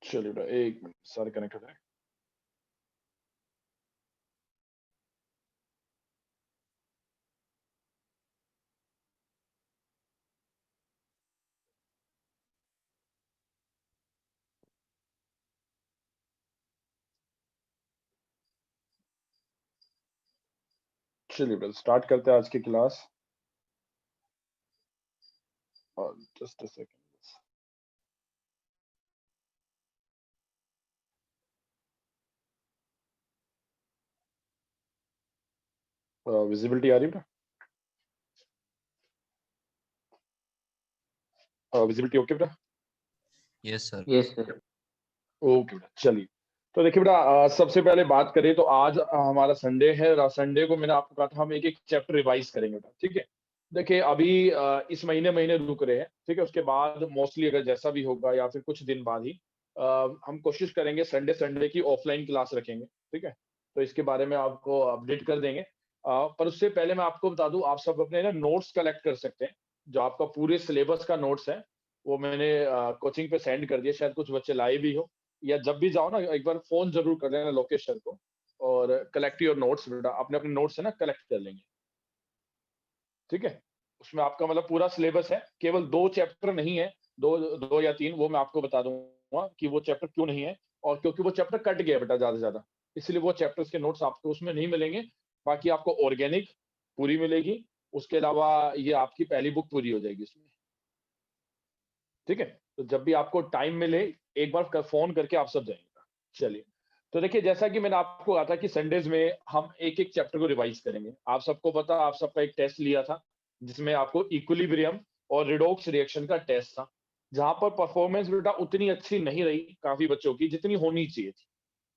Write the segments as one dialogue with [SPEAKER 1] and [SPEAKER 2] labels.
[SPEAKER 1] चलिए बेटा, 1 मिनट, सारे कनेक्ट हो जाए। चलिए बेटा, स्टार्ट करते हैं आज की क्लास। और जस्ट अ सेकंड। विजिबिलिटी आ रही है बेटा? विजिबिलिटी ओके बेटा?
[SPEAKER 2] Yes sir.
[SPEAKER 3] Yes sir.
[SPEAKER 1] Okay बेटा, चलिए। तो देखिए बेटा, सबसे पहले बात करें तो आज हमारा संडे है और संडे को मैंने आपको कहा था हम एक-एक चैप्टर रिवाइज करेंगे बेटा, ठीक है? देखिए अभी इस महीने रुक रहे हैं, ठीक है? उसके बाद मोस्टली अगर जैसा भी होगा या फिर कुछ दिन बाद ही हम कोशिश करेंगे संडे की ऑफलाइन क्लास रखेंगे, ठीक है? तो इसके बारे में आपको अपडेट कर देंगे। पर उससे पहले मैं आपको बता दूँ, आप सब अपने ना नोट्स कलेक्ट कर सकते हैं। जो आपका पूरे सिलेबस का नोट्स है, वो मैंने कोचिंग पे सेंड कर दिया, शायद कुछ बच्चे लाए भी हो। या जब भी जाओ ना, एक बार फोन जरूर कर लेना लोकेश सर को, और कलेक्ट योर नोट्स बेटा, अपने अपने नोट्स है ना कलेक्ट कर लेंगे, ठीक है? उसमें आपका मतलब पूरा सिलेबस है, केवल 2 चैप्टर नहीं है, 2 या 3, वो मैं आपको बता दूंगा कि वो चैप्टर क्यों नहीं है। और क्योंकि वो चैप्टर कट गया बेटा ज्यादा से ज्यादा, इसलिए वो चैप्टर्स के नोट्स आपको उसमें नहीं मिलेंगे। बाकी आपको ऑर्गेनिक पूरी मिलेगी। उसके अलावा ये आपकी पहली बुक पूरी हो जाएगी इसमें, ठीक है? तो जब भी आपको टाइम मिले, एक बार फोन करके आप सब जाइएगा। चलिए, तो देखिए जैसा कि मैंने आपको कहा था कि संडेज में हम एक-एक चैप्टर को रिवाइज करेंगे। आप सबको पता, आप सबका एक टेस्ट लिया था, जिसमें आपको इक्विलिब्रियम और रिडॉक्स रिएक्शन का टेस्ट था, जहां पर परफॉर्मेंस बेटा उतनी अच्छी नहीं रही काफी बच्चों की, जितनी होनी चाहिए थी,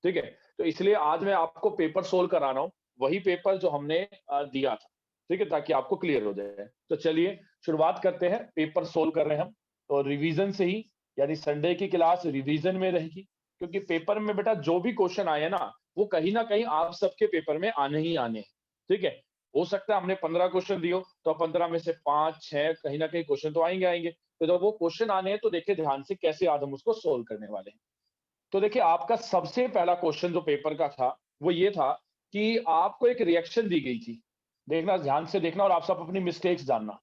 [SPEAKER 1] ठीक है? तो इसलिए आज मैं आपको पेपर सोल्व करा रहा हूँ, वही पेपर जो हमने दिया था, ठीक है? ताकि आपको क्लियर हो जाए। तो चलिए शुरुआत करते हैं, पेपर सोल्व कर रहे हैं हम। तो रिवीजन से ही, यानी संडे की क्लास रिवीजन में रहेगी, क्योंकि पेपर में बेटा जो भी क्वेश्चन आए ना, वो कहीं ना कहीं आप सबके पेपर में आने ही आने हैं, ठीक है? हो सकता है हमने 15 क्वेश्चन दियो, तो 15 में से 5-6 कहीं ना कहीं क्वेश्चन तो आएंगे आएंगे। तो जब वो क्वेश्चन आने हैं तो देखिए ध्यान से कैसे आज हम उसको सोल्व करने वाले हैं। तो देखिए आपका सबसे पहला क्वेश्चन जो पेपर का था, वो ये था कि आपको एक रिएक्शन दी गई थी। देखना, ध्यान से देखना, और आप सब अपनी मिस्टेक्स जानना।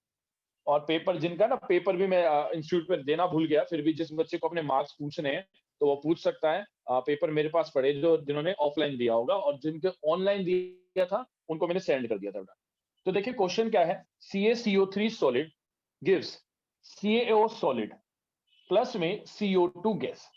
[SPEAKER 1] और पेपर जिनका ना, पेपर भी मैं इंस्टीट्यूट में देना भूल गया, फिर भी जिस बच्चे को अपने मार्क्स पूछने हैं तो वो पूछ सकता है। पेपर मेरे पास पड़े जो जिन्होंने ऑफलाइन दिया होगा, और जिनके ऑनलाइन दिया था उनको मैंने सेंड कर दिया था बेटा। तो देखिए क्वेश्चन क्या है, CaCO3 solid gives CaO solid plus में CO2 गैस।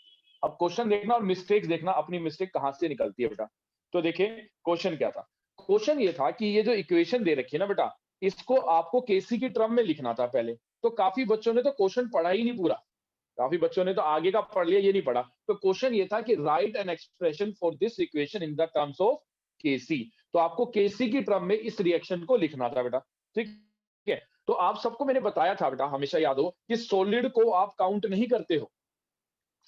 [SPEAKER 1] अब क्वेश्चन देखना और मिस्टेक्स देखना, अपनी मिस्टेक कहां से निकलती है बेटा। तो देखिए क्वेश्चन क्या था। क्वेश्चन ये था कि ये जो इक्वेशन दे रखी है ना बेटा, इसको आपको केसी की टर्म में लिखना था पहले। तो काफी बच्चों ने तो क्वेश्चन पढ़ा ही नहीं पूरा, काफी बच्चों ने तो आगे का पढ़ लिया, ये नहीं पढ़ा। तो क्वेश्चन ये था कि right an expression for this equation in the terms of KC. तो आपको केसी की टर्म में इस रिएक्शन को लिखना था बेटा, ठीक है? तो आप सबको मैंने बताया था बेटा, हमेशा याद हो कि सॉलिड को आप काउंट नहीं करते हो।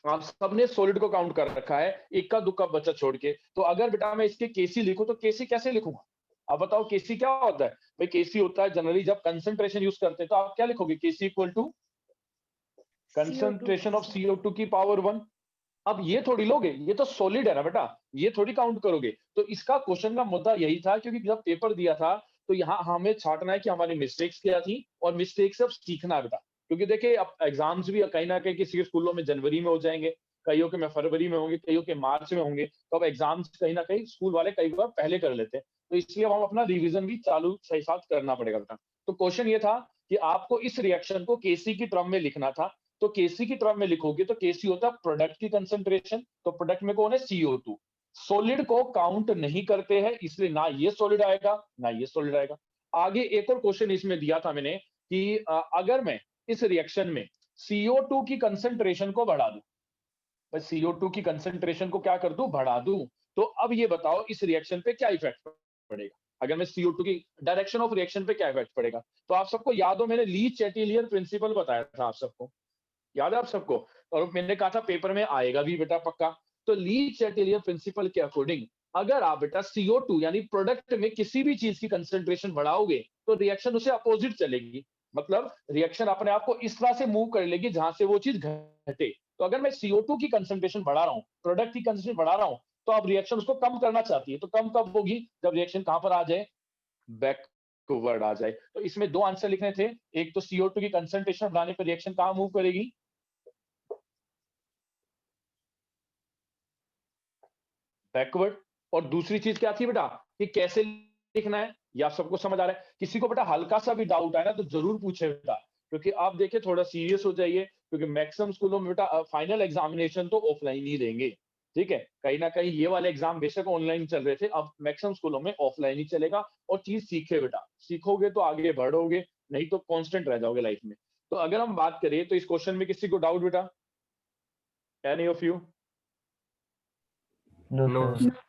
[SPEAKER 1] आप सबने सॉलिड को काउंट कर रखा है, इक्का दुक्का बच्चा छोड़ के। तो अगर बेटा मैं इसके केसी लिखूं तो केसी कैसे लिखूंगा? अब बताओ केसी क्या होता है? भाई केसी होता है जनरली जब कंसंट्रेशन यूज करते हैं तो आप क्या लिखोगे? KC equal to concentration of CO2 की पावर 1। अब ये थोड़ी लोगे, ये तो सॉलिड है ना बेटा, ये थोड़ी काउंट करोगे। तो इसका क्वेश्चन का मुद्दा यही था, क्योंकि जब पेपर दिया था तो यहाँ हमें छांटना है कि हमारी मिस्टेक्स क्या थी, और मिस्टेक से अब सीखना है बेटा। क्योंकि देखिए अब एग्जाम्स भी कहीं ना कहीं किसी के स्कूलों में जनवरी में हो जाएंगे, कईयों के में फरवरी में होंगे, कईयों के मार्च में होंगे। तो अब एग्जाम्स कहीं ना कहीं स्कूल वाले कई बार पहले कर लेते हैं, तो इसलिए हम अपना रिविजन भी चालू सही साथ करना पड़ेगा बेटा। तो क्वेश्चन ये था कि आपको इस रिएक्शन को केसी की टर्म में लिखना था। तो केसी की टर्म में लिखोगे तो केसी होता है प्रोडक्ट की कंसंट्रेशन, तो प्रोडक्ट में कौन है? CO2। सॉलिड को काउंट नहीं करते हैं, इसलिए ना ये सॉलिड आएगा ना ये सॉलिड आएगा। आगे एक और क्वेश्चन इसमें दिया था मैंने कि अगर मैं इस रिएक्शन में CO2 की कंसंट्रेशन को बढ़ा दूं, बस CO2 की कंसंट्रेशन को क्या कर दूं? बढ़ा दूं। तो अब ये बताओ इस रिएक्शन पे क्या इफेक्ट पड़ेगा? अगर मैं CO2 की डायरेक्शन ऑफ रिएक्शन पे क्या इफेक्ट पड़ेगा? तो आप सबको याद हो, मैंने ली चैटिलियर प्रिंसिपल बताया था आप सबको, याद है आप सबको? और मैंने कहा था पेपर में आएगा भी बेटा पक्का। तो ली चैटिलियर प्रिंसिपल के अकॉर्डिंग अगर आप बेटा CO2 यानी प्रोडक्ट में किसी भी चीज की कंसंट्रेशन बढ़ाओगे तो रिएक्शन उसे अपोजिट चलेगी। मतलब रिएक्शन अपने आप को इस तरह से मूव कर लेगी जहां से वो चीज घटे। तो अगर मैं CO2 की कंसंट्रेशन बढ़ा रहा हूँ, प्रोडक्ट की कंसंट्रेशन बढ़ा रहा हूँ, तो अब रिएक्शन उसको कम करना चाहती है, तो कम कब होगी? जब रिएक्शन कहां पर आ जाए? बैकवर्ड आ जाए। तो इसमें दो आंसर लिखने थे, एक तो CO2 की कंसंट्रेशन बढ़ाने पर रिएक्शन कहां मूव करेगी? बैकवर्ड। और दूसरी चीज क्या थी बेटा कि कैसे लिखना है? ये आप सबको समझ आ रहा है? किसी को बेटा हल्का सा भी डाउट आए ना तो जरूर पूछे बेटा, क्योंकि आप देखिए थोड़ा सीरियस हो जाइए, क्योंकि मैक्सिमम स्कूलों में बेटा फाइनल एग्जामिनेशन तो ऑफलाइन ही देंगे। ठीक है, कहीं ना कहीं ये वाले एग्जाम बेशक ऑनलाइन चल रहे थे, अब मैक्सिमम स्कूलों में ऑफलाइन ही चलेगा। और चीज सीखे बेटा, सीखोगे तो आगे बढ़ोगे, नहीं तो कांस्टेंट रह जाओगे लाइफ में। तो अगर हम बात करें तो इस क्वेश्चन में किसी को डाउट बेटा? Any of you?
[SPEAKER 3] No
[SPEAKER 2] no
[SPEAKER 3] sir.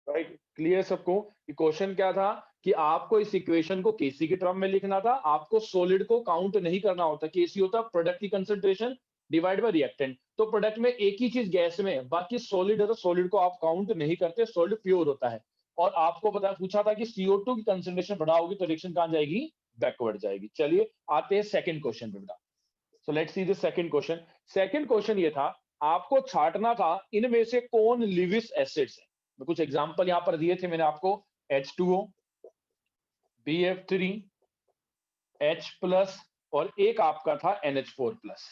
[SPEAKER 1] Right, clear सबको कि क्वेश्चन क्या था कि आपको इस इक्वेशन को केसी के टर्म में लिखना था, आपको सॉलिड को काउंट नहीं करना होता। केसी होता प्रोडक्ट की कंसंट्रेशन डिवाइड बाय रिएक्टेंट। तो प्रोडक्ट में एक ही चीज गैस में, बाकी सॉलिड है तो सॉलिड को आप काउंट नहीं करते, सॉलिड प्योर होता है। और आपको पता पूछा था कि CO2 की कंसंट्रेशन बढ़ाओगी तो रिएक्शन कहां जाएगी? बैकवर्ड जाएगी। चलिए आते हैं सेकंड क्वेश्चन पे बेटा। So let's see the second question. Second question ये था, आपको छांटना था इनमें से कौन लिविस एसिड्स है। मैं कुछ एग्जांपल यहां पर दिए थे मैंने आपको, H2O, BF3, H+ और एक आपका था NH4+।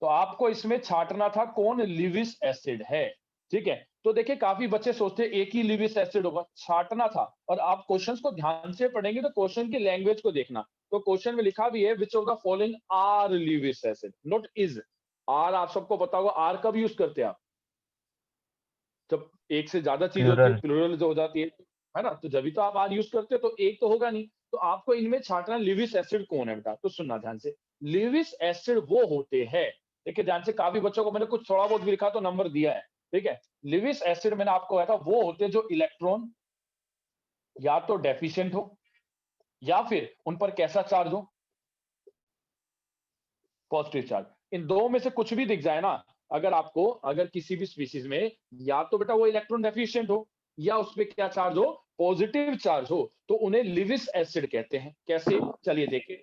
[SPEAKER 1] तो आपको इसमें छांटना था कौन लिविस एसिड है। ठीक है, तो देखिए काफी बच्चे सोचते हैं एक ही लिविस एसिड होगा, छांटना था। और आप क्वेश्चंस को ध्यान से पढ़ेंगे तो क्वेश्चन की लैंग्वेज को देखना, तो क्वेश्चन में लिखा भी है which of the following are Lewis acid, not is. आर आप सबको पता होगा, आर कब यूज करते हैं आप? जब एक से ज्यादा चीज होती है,
[SPEAKER 3] प्लूरल।
[SPEAKER 1] प्लूरल जो हो जाती है ना, तो जब भी तो आप आर यूज करते हो, तो एक तो होगा नहीं। तो आपको इनमें छांटना लिविस एसिड कौन है बेटा, तो सुनना ध्यान से। लिविस एसिड वो होते हैं, देखिए ध्यान से, काफी बच्चों को मैंने कुछ थोड़ा बहुत भी लिखा तो नंबर दिया है। ठीक है, लिविस एसिड मैंने आपको कहा था वो होते हैं जो इलेक्ट्रॉन या तो डेफिशिएंट हो या फिर उन पर कैसा चार्ज हो? Positive charge. इन दो में से कुछ भी दिख जाए ना, अगर आपको, अगर किसी भी स्पीशीज में या तो बेटा वो इलेक्ट्रॉन डेफिशिएंट हो या उस पर क्या चार्ज हो? पॉजिटिव चार्ज हो, तो उन्हें लिविस एसिड कहते हैं। कैसे? चलिए देखिए,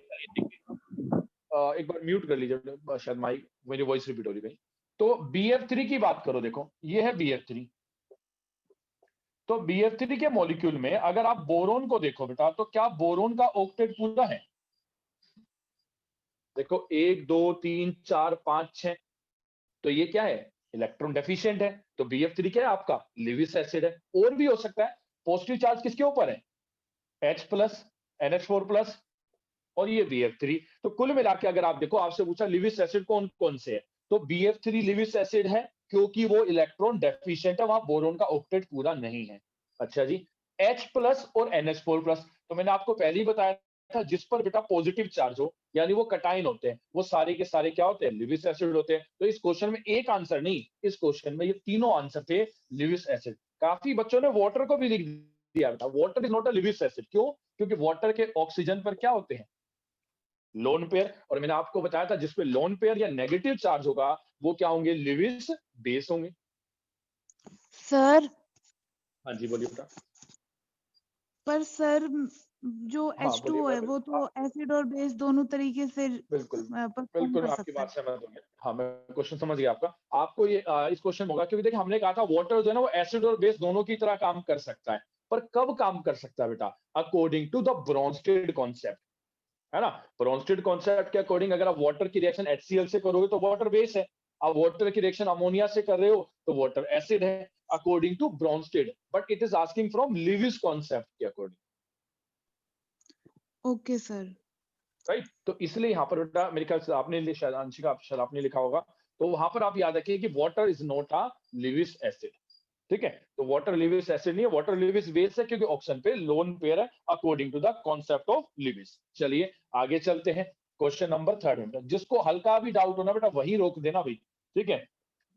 [SPEAKER 1] एक बार म्यूट कर लीजिए, शायद माइक, मेरी वॉइस रिपीट हो रही है। तो BF3 की बात करो, देखो ये है BF3। तो BF3 के मॉलिक्यूल में अगर आप बोरोन को देखो बेटा, तो क्या बोरोन का ऑक्टेट पूरा है? देखो 1 2 3 4 5 6, तो ये क्या है? इलेक्ट्रॉन डेफिशिएंट है। तो BF3 क्या है आपका? लिविस एसिड है। और भी हो सकता है, पॉजिटिव चार्ज किसके ऊपर है? H+, NH4+, और ये BF3। तो कुल मिला के अगर आप देखो, आपसे पूछा लिविस एसिड कौन कौन से है, तो BF3 लिविस एसिड है, क्योंकि वो इलेक्ट्रॉन डेफिशिएंट है, वहां बोरोन का ऑक्टेट पूरा नहीं है। अच्छा जी, H+ और NH4+, तो मैंने आपको पहले ही बताया था, जिस पर बेटा पॉजिटिव चार्ज हो, यानी वो कटाइन होते हैं, वो सारे के सारे क्या होते हैं? लिविस एसिड होते हैं। तो इस क्वेश्चन में एक आंसर नहीं, इस क्वेश्चन में ये तीनों आंसर थे लिविस एसिड। काफी बच्चों ने वाटर को भी लिख दिया बेटा, water is not a Lewis acid. क्यों? क्योंकि वाटर के ऑक्सीजन पर क्या होते हैं? Lone pair. और मैंने आपको बताया था जिसपे लोन पेयर या नेगेटिव चार्ज होगा वो क्या होंगे? लिविस बेस होंगे।
[SPEAKER 4] सर,
[SPEAKER 1] हाँ जी बोलिए बेटा।
[SPEAKER 4] पर सर जो
[SPEAKER 1] हाँ बोलिए,
[SPEAKER 4] H2O है वो तो एसिड और बेस दोनों तरीके से
[SPEAKER 1] बिल्कुल
[SPEAKER 4] परफॉर्म
[SPEAKER 1] बिल्कुल,
[SPEAKER 4] कर
[SPEAKER 1] मैं आपकी
[SPEAKER 4] सकता
[SPEAKER 1] बात
[SPEAKER 4] है।
[SPEAKER 1] सहमत हूँ। हाँ, मैं क्वेश्चन समझ गया आपका। आपको ये इस क्वेश्चन होगा, क्योंकि देखिए हमने कहा था वाटर जो है ना वो एसिड और बेस दोनों की तरह काम कर सकता है, पर कब काम कर सकता है बेटा? According to the Bronsted concept, है ना। ब्रोंस्टेड कॉन्सेप्ट के अकॉर्डिंग अगर आप वाटर की रिएक्शन HCl से करोगे तो वाटर बेस है, आप वाटर की रिएक्शन अमोनिया से कर रहे हो तो वाटर एसिड है, according to Bronsted. But it is asking from Lewis concept के अकॉर्डिंग,
[SPEAKER 4] ओके सर।
[SPEAKER 1] राइट। तो इसलिए यहाँ पर बेटा मेरे ख्याल से आपने शायद अंशिका, शायद आपने लिखा होगा, तो वहां पर आप याद रखिए कि water is not a Lewis acid. ठीक है, तो वाटर लिविस एसिड नहीं है, वाटर लिविस बेस है, क्योंकि ऑप्शन पे लोन पेयर है according to the concept of Lewis. चलिए आगे चलते हैं, क्वेश्चन नंबर 3 में। जिसको हल्का भी डाउट होना बेटा वही रोक देना भाई। ठीक है,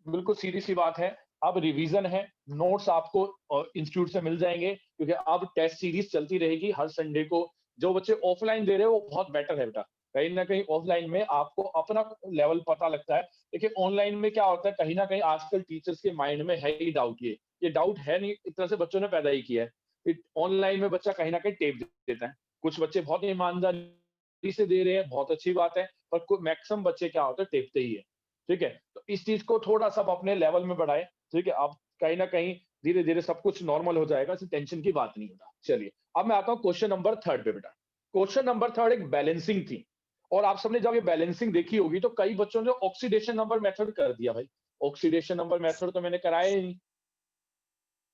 [SPEAKER 1] बिल्कुल सीधी सी बात है। अब रिवीजन है, नोट्स आपको इंस्टीट्यूट से मिल जाएंगे, क्योंकि अब टेस्ट सीरीज चलती रहेगी हर संडे को। जो बच्चे ऑफलाइन दे रहे हो वो बहुत बेटर है बेटा, कहीं ना कहीं ऑफलाइन में आपको अपना लेवल पता लगता है। देखिए ऑनलाइन में क्या होता है, कहीं ना कहीं आजकल टीचर्स के माइंड में है ही डाउट, ये डाउट है नहीं, एक तरह से बच्चों ने पैदा ही किया है। ऑनलाइन में बच्चा कहीं ना कहीं टेप देता है, कुछ बच्चे बहुत ईमानदारी से दे रहे हैं, बहुत अच्छी बात है, पर मैक्सिमम बच्चे क्या होता है टेपते ही है। ठीक है, तो इस चीज को थोड़ा सा आप अपने लेवल में बढ़ाए, ठीक है, आप कहीं ना कहीं धीरे धीरे सब कुछ नॉर्मल हो जाएगा, इससे टेंशन की बात नहीं होता। चलिए अब मैं आता हूँ क्वेश्चन नंबर 3 पे बेटा। क्वेश्चन नंबर 3 एक बैलेंसिंग थी, और आप सबने जब ये बैलेंसिंग देखी होगी तो कई बच्चों ने ऑक्सीडेशन नंबर मेथड कर दिया भाई। ऑक्सीडेशन नंबर मेथड तो मैंने कराया ही नहीं,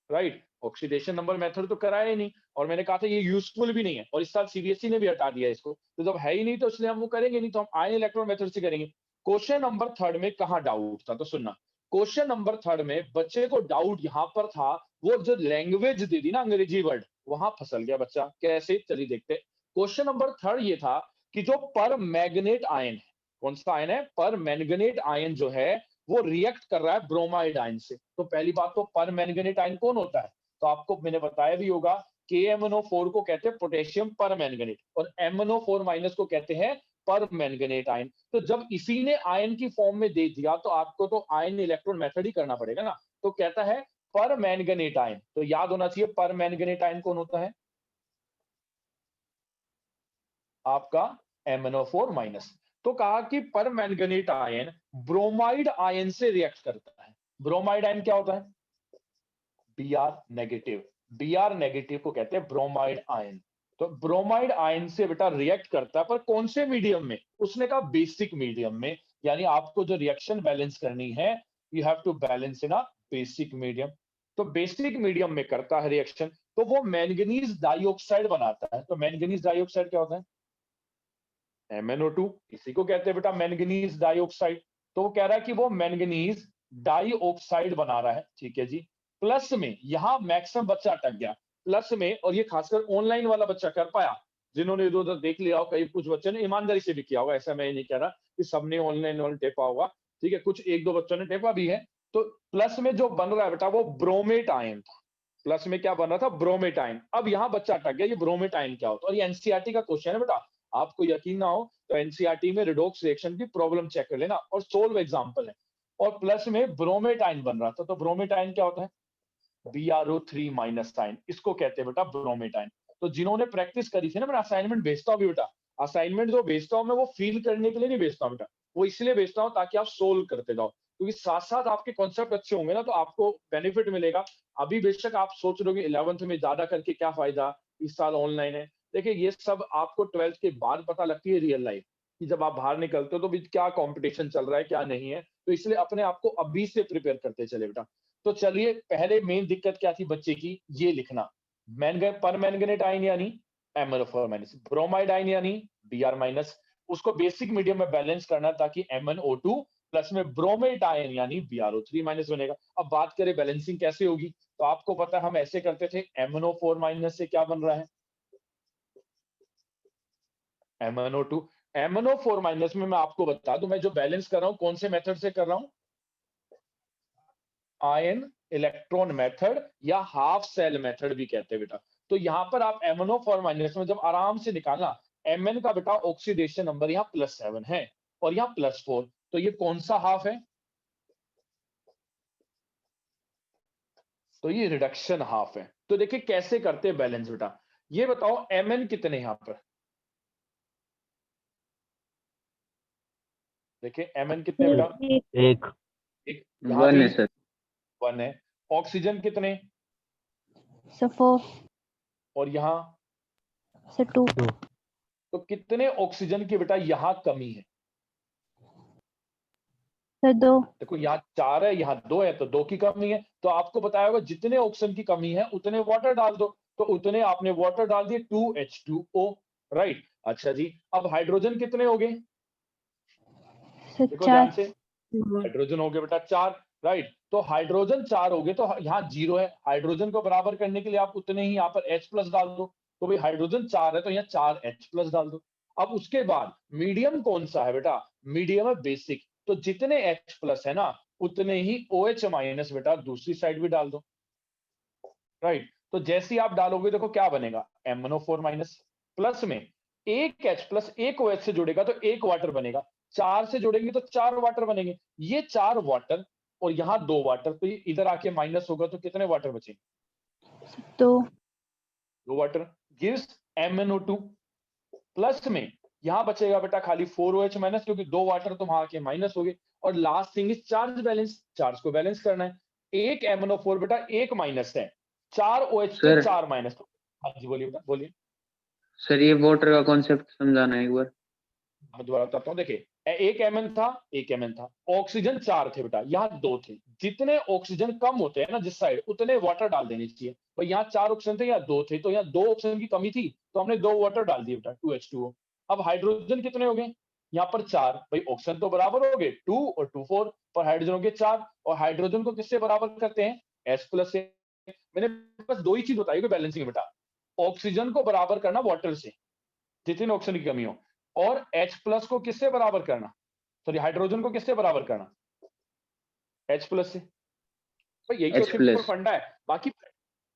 [SPEAKER 1] राइट, ऑक्सीडेशन नंबर मेथड तो कराया ही नहीं, और मैंने कहा था ये यूजफुल भी नहीं है, और इस साल सीबीएसई ने भी हटा दिया इसको, तो जब है ही नहीं तो इसलिए हम वो करेंगे नहीं, तो हम आयन इलेक्ट्रॉन मेथड से करेंगे। क्वेश्चन नंबर 3 में कहाँ डाउट था, तो सुनना, क्वेश्चन नंबर 3 में बच्चे को डाउट यहाँ पर था, वो जो लैंग्वेज दे दी ना अंग्रेजी वर्ड, वहां फंसल गया बच्चा। कैसे, चलिए देखते। क्वेश्चन नंबर 3 ये था कि जो पर मैग्नेट आयन है, कौन सा आयन है, पर मैंगनेट आयन जो है वो रिएक्ट कर रहा है ब्रोमाइड आयन से। तो पहली बात तो पर मैंगनेट आयन कौन होता है, तो आपको मैंने बताया भी होगा, KMnO4 को कहते हैं पोटेशियम पर मैंगनेट, और MnO4- को कहते हैं पर मैंगनेट आयन। तो जब इसी ने आयन की फॉर्म में दे दिया तो आपको तो आयन इलेक्ट्रॉन मेथड ही करना पड़ेगा ना। तो कहता है पर मैंगनेट आयन, तो याद होना चाहिए पर मैंगनेट आयन कौन होता है, आपका MnO4-। तो कहा कि पर मैंगनेट आयन ब्रोमाइड आयन से रिएक्ट करता है। ब्रोमाइड आयन क्या होता है, Br-। Br- को कहते हैं ब्रोमाइड आयन। तो ब्रोमाइड आयन से बेटा रिएक्ट करता है, पर कौन से मीडियम में, उसने कहा बेसिक मीडियम में, यानी आपको जो रिएक्शन बैलेंस करनी है, you have to balance in a basic medium. तो बेसिक मीडियम में करता है रिएक्शन, तो वो मैंगनीज डाइऑक्साइड बनाता है। तो मैंगनीज डाइऑक्साइड क्या होता है, MnO2, इसी को कहते हैं बेटा मैंगनीज डाइऑक्साइड। तो वो कह रहा है कि वो मैंगनीज डाइऑक्साइड बना रहा है, ठीक है जी। प्लस में यहां मैक्सिमम बच्चा अटक गया, प्लस में, और ये खासकर ऑनलाइन वाला बच्चा कर पाया, जिन्होंने इधर उधर देख लिया हो, कई कुछ बच्चों ने ईमानदारी से भी किया होगा, ऐसा मैं नहीं कह रहा कि सबने ऑनलाइन टेपा होगा, ठीक है, कुछ एक दो बच्चों ने टेपा भी है। तो प्लस में जो बन रहा है बेटा वो ब्रोमेट आयन था। प्लस में क्या बन रहा था, ब्रोमेट आयन। अब यहां बच्चा अटक गया, ये ब्रोमेट आयन क्या होता है, और ये एनसीईआरटी का क्वेश्चन है बेटा, आपको यकीन ना हो तो एनसीईआरटी में रिडॉक्स रिएक्शन की प्रॉब्लम चेक कर लेना, और सोल्व एग्जांपल है। और प्लस में ब्रोमेट आयन बन रहा था, तो ब्रोमेट आयन क्या होता है, BrO3- आयन, इसको कहते हैं बेटा ब्रोमेट आयन। तो जिन्होंने प्रैक्टिस करी थी ना, मैं असाइनमेंट भेजता हूँ बेटा, असाइनमेंट जो भेजता हूँ मैं वो फील करने के लिए नहीं भेजता हूँ बेटा, वो इसलिए भेजता हूँ ताकि आप सोल्व करते जाओ, क्योंकि साथ साथ आपके कॉन्सेप्ट अच्छे होंगे ना तो आपको बेनिफिट मिलेगा। अभी बेशक आप सोच रहे हो 11th में ज्यादा करके क्या फायदा, इस साल ऑनलाइन है, देखिए ये सब आपको 12th के बाद पता लगती है रियल लाइफ, कि जब आप बाहर निकलते हो तो भी क्या कंपटीशन चल रहा है क्या नहीं है, तो इसलिए अपने आप को अभी से प्रिपेयर करते चले बेटा। तो चलिए पहले मेन दिक्कत क्या थी बच्चे की, ये लिखना, पर मैंगनेट आयन यानी MnO4-, ब्रोमाइड आयन यानी Br-, उसको बेसिक मीडियम में बैलेंस करना ताकि MnO2 प्लस में ब्रोमेट आयन यानी BrO3- बनेगा। अब बात करें बैलेंसिंग कैसे होगी, तो आपको पता है हम ऐसे करते थे, MnO4- से क्या बन रहा है, MnO2। MnO4- में मैं आपको बता दूं, मैं जो बैलेंस कर रहा हूं कौन से मेथड से कर रहा हूं, आयन इलेक्ट्रॉन मेथड या हाफ सेल मेथड भी कहते हैं बेटा। तो यहां पर आप MnO4- में जब आराम से निकालना, Mn का बेटा ऑक्सीडेशन नंबर यहाँ +7 है और यहाँ +4, तो ये कौन सा हाफ है, तो ये रिडक्शन हाफ है। तो देखिए कैसे करते हैं बैलेंस बेटा, ये बताओ Mn कितने यहां पर, देखिए Mn कितने बेटा,
[SPEAKER 3] एक
[SPEAKER 1] एक, यहां
[SPEAKER 5] वन
[SPEAKER 1] भी
[SPEAKER 5] है सर।
[SPEAKER 1] 1 है। ऑक्सीजन कितने,
[SPEAKER 3] सर 4
[SPEAKER 1] और यहां,
[SPEAKER 3] सर 2
[SPEAKER 1] तो कितने ऑक्सीजन की बेटा यहां कमी है,
[SPEAKER 3] सर 2
[SPEAKER 1] देखो यहाँ 4 है यहाँ 2 है, तो 2 की कमी है, तो आपको बताया होगा जितने ऑक्सीजन की कमी है उतने वाटर डाल दो, तो उतने आपने वाटर डाल दिए 2H2O, राइट। अच्छा जी, अब हाइड्रोजन कितने हो गए,
[SPEAKER 3] सर
[SPEAKER 1] देखो
[SPEAKER 3] 4
[SPEAKER 1] ध्यान से, हाइड्रोजन हो गए बेटा 4, राइट। तो हाइड्रोजन 4 हो गए, तो यहाँ 0 है, हाइड्रोजन को बराबर करने के लिए आप उतने ही यहाँ पर H+ डाल दो, तो भाई हाइड्रोजन 4 है तो यहाँ 4H+ डाल दो। अब उसके बाद मीडियम कौन सा है बेटा, मीडियम है बेसिक, तो जितने H+ है ना उतने ही OH- बेटा दूसरी साइड भी डाल दो, राइट। तो जैसे ही आप डालोगे देखो क्या बनेगा, MnO4- प्लस में एक H+ एक OH से जुड़ेगा तो एक वाटर बनेगा, 4 से जुड़ेंगे तो 4 वाटर बनेंगे, ये 4 वाटर और यहाँ 2 वाटर, तो ये इधर आके माइनस होगा तो कितने वाटर बचेंगे, 2 वाटर गिव्स MnO2, प्लस में यहां बचेगा बेटा खाली 4OH-, क्योंकि 2 वाटर तो वहां आके माइनस हो गए, और last thing is charge balance, charge को बैलेंस करना है। एक MnO4 बेटा एक माइनस है, 4 OH पे
[SPEAKER 5] सर
[SPEAKER 1] 4 माइनस। हाँ जी बोलिए बेटा बोलिए।
[SPEAKER 5] सर ये वाटर का कॉन्सेप्ट समझाना है एक बार।
[SPEAKER 1] मैं दोबारा बताता हूँ, देखिए एक Mn था, एक Mn था, ऑक्सीजन 4 थे बेटा, यहाँ 2 थे। जितने ऑक्सीजन कम होते हैं ना जिस साइड, उतने वाटर डाल देने चाहिए। भाई यहाँ 4 ऑक्सीजन थे, यहाँ 2 थे, तो यहाँ 2 ऑक्सीजन की कमी थी, तो हमने 2 वाटर डाल दिए बेटा, 2H2O। अब हाइड्रोजन कितने हो गए, यहाँ पर 4। भाई ऑक्सीजन तो बराबर हो गए 2 और 2 4, पर हाइड्रोजन हो गए 4। और हाइड्रोजन को किससे बराबर करते हैं, H+ से। मैंने बस 2 ही चीज बताई बैलेंसिंग बेटा, ऑक्सीजन को बराबर करना वाटर से जितने ऑक्सीजन की कमी हो, और H+ को किससे बराबर करना, सॉरी हाइड्रोजन को किससे बराबर करना, H+ से। भाई यही तो सिंपल
[SPEAKER 5] H+।
[SPEAKER 1] फंडा है। बाकी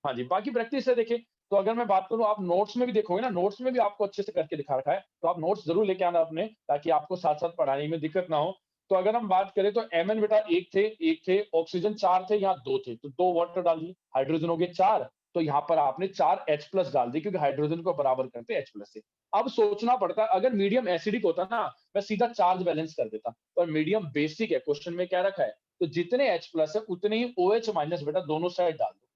[SPEAKER 1] हाँ जी, बाकी प्रैक्टिस है। देखिए तो अगर मैं बात करूं, आप नोट्स में भी देखोगे ना, नोट्स में भी आपको अच्छे से करके दिखा रखा है, तो आप नोट्स जरूर लेके आना अपने, ताकि आपको साथ साथ पढ़ाने में दिक्कत ना हो। तो अगर हम बात करें तो Mn बेटा एक थे, ऑक्सीजन 4 थे, यहाँ 2 थे, तो 2 वाटर डाल दिए। हाइड्रोजन हो गए 4, तो यहाँ पर आपने 4 H+ डाल दी, क्योंकि हाइड्रोजन को बराबर करते H+ से। अब सोचना पड़ता है, अगर मीडियम एसिडिक होता ना, मैं सीधा चार्ज बैलेंस कर देता, पर मीडियम बेसिक है, क्वेश्चन में क्या रखा है, तो जितने H+ है उतने ही OH- बेटा दोनों साइड डाल दो।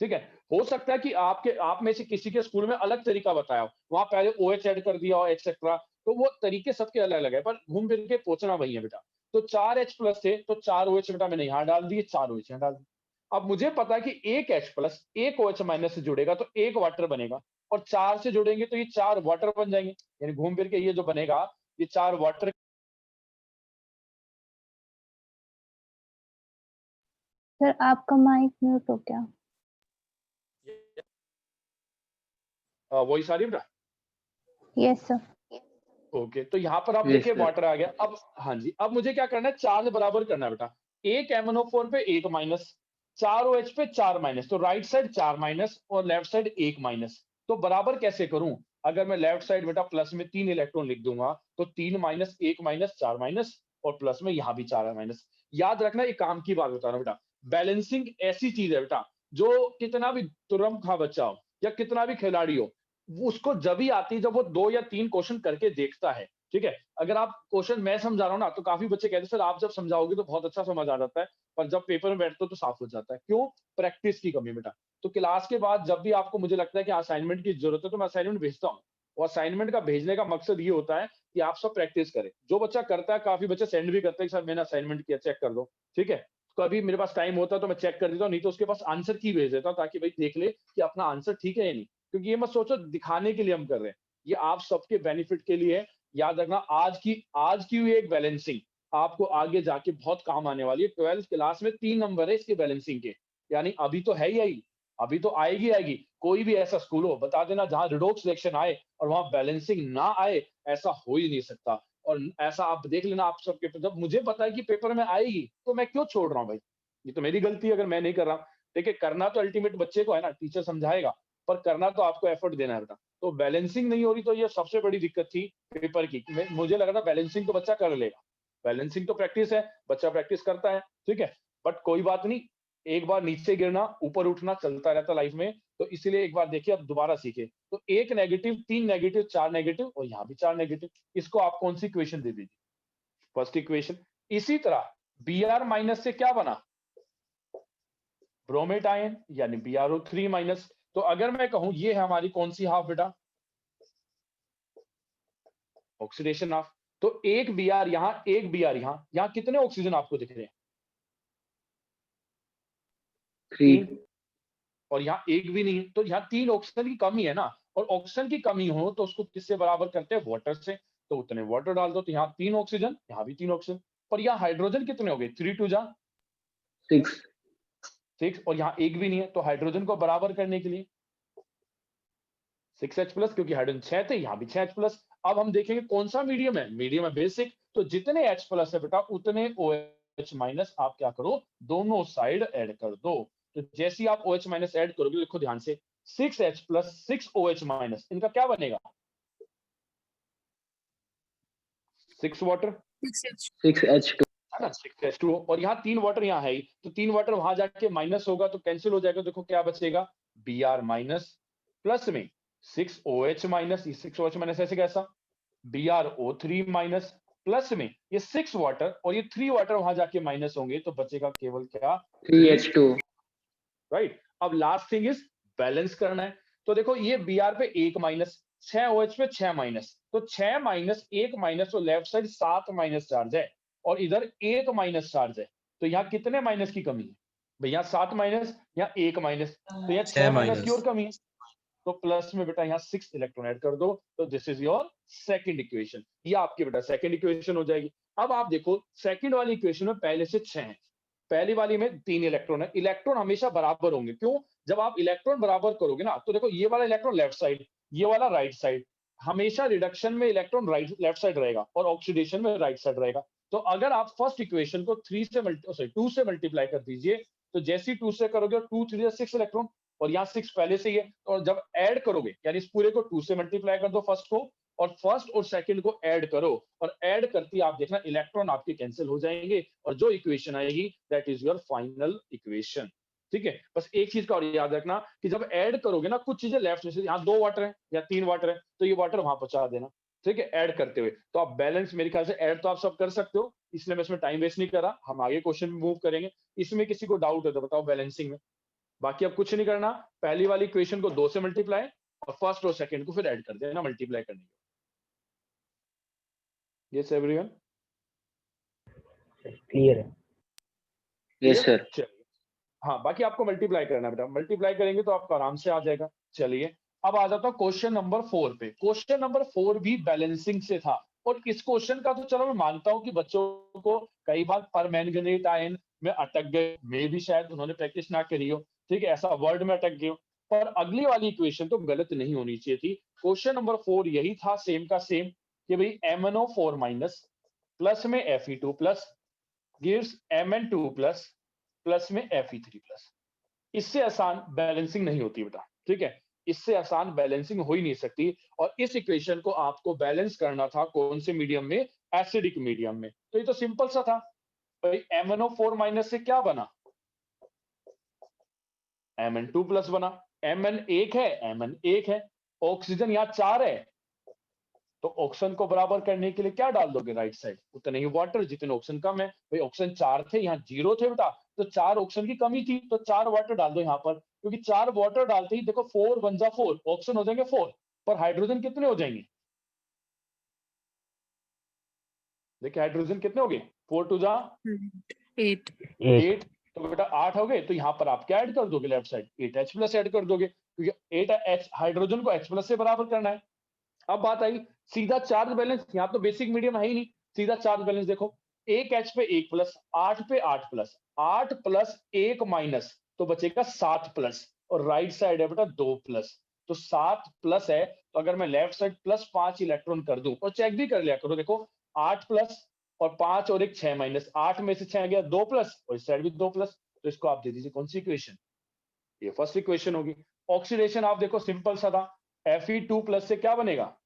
[SPEAKER 1] ठीक है, हो सकता है कि आप में से किसी के स्कूल में अलग तरीका बताया हो, वहां पहले OH ऐड कर दिया हो एक्सेट्रा, तो वो तरीके सबके अलग अलग है, पर घूम फिर के पहुंचना वही है बेटा। तो 4 H+ थे, तो 4 OH बेटा मैंने यहाँ डाल दिए, 4 OH यहाँ डाल दिए। अब मुझे पता है कि एक H+ एक OH- से जुड़ेगा तो एक वाटर बनेगा, और 4 से जुड़ेंगे तो ये 4 वाटर बन जाएंगे, यानी घूम फिर के ये जो बनेगा, ये 4 वाटर।
[SPEAKER 3] सर आपका माइक म्यूट हो गया।
[SPEAKER 1] वही सारी बेटा।
[SPEAKER 3] Yes sir.
[SPEAKER 1] ओके, तो यहाँ पर आप
[SPEAKER 5] यस
[SPEAKER 1] देखिए
[SPEAKER 5] सर।
[SPEAKER 1] वाटर आ गया। अब हाँ जी, अब मुझे क्या करना है, चार्ज बराबर करना है बेटा। एक MnO4 पे 1 माइनस, 4 OH पे 4 माइनस, तो राइट साइड 4 माइनस और लेफ्ट साइड 1 माइनस। तो बराबर कैसे करूं, अगर मैं लेफ्ट साइड बेटा प्लस में 3 इलेक्ट्रॉन लिख दूंगा, तो 3 माइनस 1 माइनस 4 माइनस, और प्लस में यहाँ भी 4 माइनस। याद रखना, एक काम की बात बता रहा हूँ बेटा, बैलेंसिंग ऐसी चीज है बेटा, जो कितना भी तुरम खा बच्चा हो या कितना भी खिलाड़ी हो, उसको जब ही आती है जब वो 2 या 3 क्वेश्चन करके देखता है। ठीक है, अगर आप क्वेश्चन मैं समझा रहा हूँ ना, तो काफी बच्चे कहते हैं सर आप जब समझाओगे तो बहुत अच्छा समझ आ जाता है, पर जब पेपर में बैठते हो तो साफ हो जाता है। क्यों, प्रैक्टिस की कमी बेटा। तो क्लास के बाद जब भी आपको मुझे लगता है कि असाइनमेंट की जरूरत है, तो मैं असाइनमेंट भेजता हूँ, और असाइनमेंट का भेजने का मकसद ये होता है कि आप सब प्रैक्टिस करें। जो बच्चा करता है, काफी बच्चे सेंड भी करते हैं कि सर मैंने असाइनमेंट किया, चेक कर दो। ठीक है, कभी मेरे पास टाइम होता है तो मैं चेक कर देता हूँ, नहीं तो उसके पास आंसर की भेज देता हूँ, ताकि भाई देख ले कि अपना आंसर ठीक है या नहीं। क्योंकि ये मत सोचो दिखाने के लिए हम कर रहे हैं, ये आप सबके बेनिफिट के लिए है। याद रखना, आज की हुई एक बैलेंसिंग आपको आगे जाके बहुत काम आने वाली है। 12th क्लास में 3 नंबर है इसके बैलेंसिंग के, यानी अभी तो है ही आई, अभी तो आएगी आएगी। कोई भी ऐसा स्कूल हो बता देना जहां रिडोक्स सिलेक्शन आए और वहां बैलेंसिंग ना आए, ऐसा हो ही नहीं सकता। और ऐसा आप देख लेना, आप सबके जब मुझे पता है कि पेपर में आएगी, तो मैं क्यों छोड़ रहा हूँ भाई, ये तो मेरी गलती है अगर मैं नहीं कर रहा। देखिए करना तो अल्टीमेट बच्चे को है ना, टीचर समझाएगा, पर करना तो आपको एफर्ट देना है बेटा। तो बैलेंसिंग नहीं हो रही, तो ये सबसे बड़ी दिक्कत थी पेपर की। मुझे लग रहा था बैलेंसिंग तो बच्चा कर लेगा, बैलेंसिंग तो प्रैक्टिस है, बच्चा प्रैक्टिस करता है। ठीक है, बट कोई बात नहीं, एक बार नीचे गिरना ऊपर उठना चलता रहता लाइफ में, तो इसीलिए एक बार देखिए, अब दोबारा सीखे। तो एक नेगेटिव, 3 नेगेटिव, 4 नेगेटिव, और यहाँ भी 4 नेगेटिव। इसको आप कौन सी इक्वेशन दे दीजिए, फर्स्ट इक्वेशन। इसी तरह Br- से क्या बना, ब्रोमेट आयन, यानी BrO3-। तो अगर मैं कहूं ये है हमारी कौन सी हाफ बेटा, ऑक्सीडेशन हाफ। तो एक Br यहां, एक Br यहां कितने ऑक्सीजन आपको दिख रहे हैं,
[SPEAKER 5] 3।
[SPEAKER 1] 3। और यहाँ एक भी नहीं है, तो यहाँ 3 ऑक्सीजन की कमी है ना, और ऑक्सीजन की कमी हो तो उसको किससे बराबर करते हैं, वाटर से। तो उतने वाटर डाल दो, तो यहाँ 3 ऑक्सीजन, यहाँ भी 3 ऑक्सीजन। और यहाँ हाइड्रोजन कितने हो गए, 3 2 जा
[SPEAKER 5] 6।
[SPEAKER 1] 6, और यहाँ एक भी नहीं है, तो हाइड्रोजन को बराबर करने के लिए 6H+, क्योंकि हाइड्रोजन 6 थे, यहाँ भी 6H+। अब हम देखेंगे कौन सा मीडियम है, मीडियम है बेसिक। तो जितने H+ है बेटा उतने OH- आप क्या करो, दोनों साइड ऐड कर दो। तो जैसे ही आप OH- ऐड करोगे, देखो ध्यान से, 6H+ 6 OH-, इनका क्या बनेगा, 6 वाटर,
[SPEAKER 5] 6H2।
[SPEAKER 1] है ना, 6H2O। और यहाँ 3 वाटर यहाँ है ही, तो 3 वाटर वहां जाके माइनस होगा, तो कैंसिल हो जाएगा। देखो क्या बचेगा, Br- प्लस में 6 OH-, ये 6 OH- ऐसे कैसा, BrO3- प्लस में ये 6 वाटर और ये 3 वाटर वहां जाके माइनस होंगे, तो बचेगा केवल क्या,
[SPEAKER 5] 3H2।
[SPEAKER 1] राइट। अब लास्ट थिंग इज बैलेंस करना है। तो देखो ये Br पे 1 माइनस, 6 OH पे 6 माइनस, तो 6 माइनस 1 माइनस, तो लेफ्ट साइड 7 माइनस चार्ज है और इधर 1 माइनस चार्ज है। तो यहाँ कितने माइनस की कमी है भैया, 7 माइनस, यहाँ 1 माइनस, तो यहाँ 6 माइनस की और कमी है। तो प्लस में बेटा यहाँ 6 इलेक्ट्रॉन ऐड कर दो, तो this is your second equation. ये आपकी बेटा सेकंड इक्वेशन हो जाएगी। अब आप देखो सेकंड वाली इक्वेशन में पहले से 6 है, पहली वाली में 3 इलेक्ट्रॉन है। इलेक्ट्रॉन हमेशा बराबर होंगे, क्यों, जब आप इलेक्ट्रॉन बराबर करोगे ना, तो देखो ये वाला इलेक्ट्रॉन लेफ्ट साइड, ये वाला राइट साइड, हमेशा रिडक्शन में इलेक्ट्रॉन राइट लेफ्ट साइड रहेगा और ऑक्सीडेशन में राइट साइड रहेगा। तो अगर आप फर्स्ट इक्वेशन को 2 से मल्टीप्लाई कर दीजिए, तो जैसे ही 2 से करोगे, 2 3 6 इलेक्ट्रॉन, और यहाँ 6 पहले से ही है, और जब ऐड करोगे यानी इस पूरे को 2 से मल्टीप्लाई कर दो फर्स्ट को, और फर्स्ट और सेकंड को ऐड करो, और ऐड करती आप देखना इलेक्ट्रॉन आपके कैंसिल हो जाएंगे, और जो इक्वेशन आएगी that is your final equation. ठीक है, बस एक चीज का और याद रखना कि जब ऐड करोगे ना, कुछ चीजें लेफ्ट में से, यहाँ 2 वाटर है या 3 वाटर है, तो ये वाटर वहां पहुंचा देना। ठीक है, ऐड करते हुए तो आप बैलेंस, मेरे ख्याल से ऐड तो आप सब कर सकते हो, इसलिए मैं इसमें टाइम वेस्ट नहीं कर रहा, हम आगे क्वेश्चन मूव करेंगे। इसमें किसी को डाउट है तो बताओ बैलेंसिंग में। बाकी अब कुछ नहीं करना, पहली वाली इक्वेशन को 2 से मल्टीप्लाई और फर्स्ट और सेकंड को फिर ऐड कर देना मल्टीप्लाई करने के। यस एवरीवन,
[SPEAKER 6] क्लियर है।
[SPEAKER 5] Yes sir.
[SPEAKER 1] चलिए, हाँ बाकी आपको मल्टीप्लाई करना है बेटा, मल्टीप्लाई करेंगे तो आपको आराम से आ जाएगा। चलिए अब आ जाता हूँ क्वेश्चन नंबर 4 पे। क्वेश्चन नंबर 4 भी बैलेंसिंग से था, और इस क्वेश्चन का तो चलो मैं मानता हूँ कि बच्चों को कई बार परमैंगनेट आयन में अटक गए, मे भी शायद उन्होंने प्रैक्टिस ना करी हो, ठीक है, ऐसा वर्ड में अटक गए हो, पर अगली वाली इक्वेशन तो गलत नहीं होनी चाहिए थी। क्वेश्चन नंबर 4 यही था, सेम का सेम, कि भाई MnO4 माइनस प्लस में Fe2 plus gives Mn2 plus plus में Fe3 प्लस। इससे आसान बैलेंसिंग नहीं होती बेटा, ठीक है, इससे आसान बैलेंसिंग हो ही नहीं सकती। और इस इक्वेशन को आपको बैलेंस करना था कौन से मीडियम में, एसिडिक मीडियम में। तो ये तो सिंपल सा था भाई, MnO4 माइनस से क्या बना, Mn2 प्लस बना। Mn 1 है, Mn 1 है, ऑक्सीजन यहाँ 4 है, तो ऑक्सीजन को बराबर करने के लिए क्या डाल दोगे राइट साइड, उतना ही वाटर जितने ऑक्सीजन कम है। भाई ऑक्सीजन 4 थे, यहाँ 0 थे बेटा, तो 4 ऑक्सीजन की कमी थी, तो 4 वाटर डाल दो यहाँ पर, क्योंकि 4 वाटर डालते ही देखो 4 1 जा 4, ऑक्सीजन हो जाएंगे 4, पर हाइड्रोजन कितने हो जाएंगे, देखिए हाइड्रोजन कितने हो गए, 4 2 जा 8, तो बेटा 8 हो गए, तो यहाँ पर आप क्या ऐड कर दोगे left side, 8H plus add कर दोगे, क्योंकि 8H हाइड्रोजन को H प्लस से बराबर करना है। अब बात आई सीधा चार्ज बैलेंस, यहाँ तो बेसिक मीडियम है ही नहीं, सीधा चार्ज बैलेंस देखो, 1H पे 1 प्लस, 8 पे 8 प्लस, 8 प्लस 1 माइनस, तो बचेगा 7 प्लस, और राइट साइड है बेटा 2 प्लस, तो 7 प्लस है, तो अगर मैं लेफ्ट साइड प्लस 5 इलेक्ट्रॉन कर दूं, और चेक भी कर लिया करो, देखो 8 प्लस और 5 और 1 6 माइनस, 8 में से 6 गया 2 प्लस, और इस साइड भी 2 प्लस, तो इसको आप दे दीजिए कौन सी इक्वेशन, ये फर्स्ट इक्वेशन होगी। ऑक्सीडेशन आप देखो सिंपल सा था, Fe2 प्लस से क्या बनेगा,